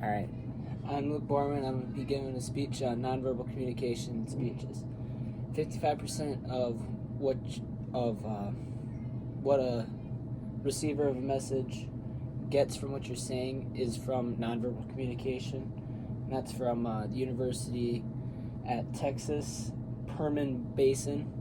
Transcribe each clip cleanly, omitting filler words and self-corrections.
All right. I'm Luke Borman. I'm going to be giving a speech on nonverbal communication speeches. 55% of what a receiver of a message gets from what you're saying is from nonverbal communication. And that's from the University at Texas Permian Basin.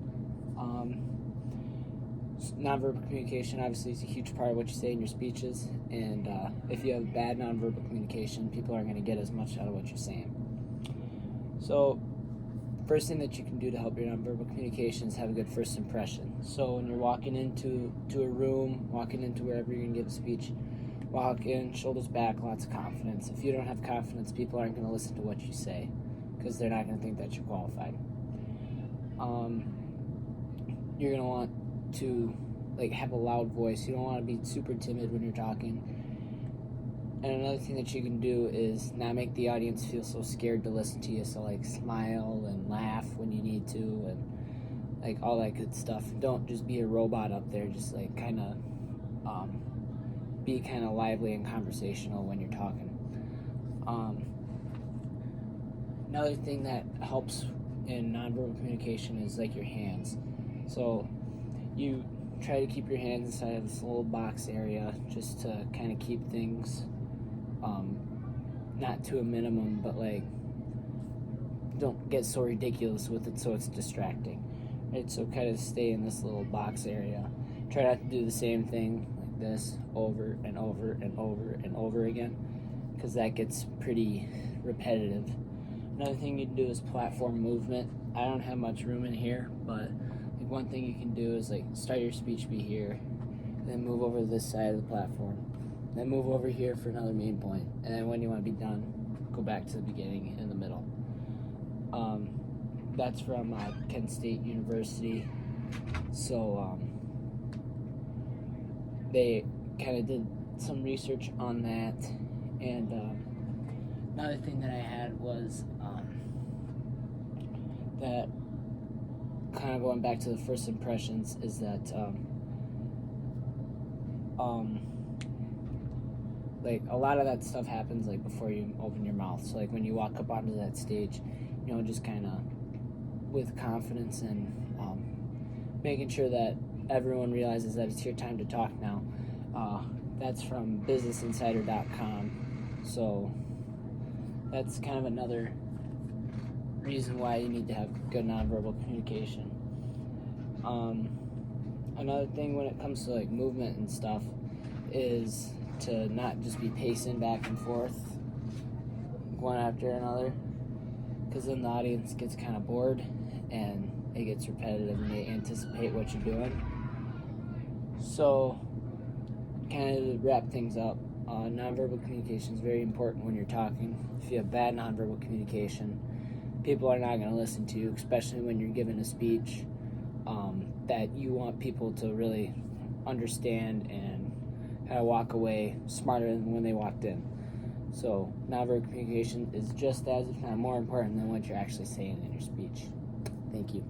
Nonverbal communication obviously is a huge part of what you say in your speeches, and if you have bad nonverbal communication, people aren't going to get as much out of what you're saying. So first thing that you can do to help your nonverbal communication is have a good first impression. So when you're walking into a room, walking into wherever you're going to give a speech, walk in, shoulders back, lots of confidence. If you don't have confidence, people aren't going to listen to what you say because they're not going to think that you're qualified. You're going to want to have a loud voice. You don't want to be super timid when you're talking. And another thing that you can do is not make the audience feel so scared to listen to you. So smile and laugh when you need to, and all that good stuff. Don't just be a robot up there. Just kind of be kind of lively and conversational when you're talking. Another thing that helps in nonverbal communication is your hands. So you try to keep your hands inside of this little box area just to kind of keep things not to a minimum, but don't get so ridiculous with it so it's distracting, right? So kind of stay in this little box area. Try not to do the same thing like this over and over and over and over again, because that gets pretty repetitive. Another thing you can do is platform movement. I don't have much room in here, but one thing you can do is start your speech be here, then move over to this side of the platform, then move over here for another main point, and then when you want to be done, go back to the beginning in the middle. That's from Kent State University. So they kind of did some research on that, and another thing that I had was that kind of going back to the first impressions is that a lot of that stuff happens before you open your mouth. So when you walk up onto that stage, just kind of with confidence and making sure that everyone realizes that it's your time to talk now. That's from businessinsider.com. So that's kind of another reason why you need to have good nonverbal communication. Another thing when it comes to movement and stuff is to not just be pacing back and forth one after another, because then the audience gets kind of bored and it gets repetitive and they anticipate what you're doing. So kind of to wrap things up, nonverbal communication is very important when you're talking. If you have bad nonverbal communication, people are not going to listen to you, especially when you're giving a speech that you want people to really understand and kind of walk away smarter than when they walked in. So nonverbal communication is just as, if not more important than what you're actually saying in your speech. Thank you.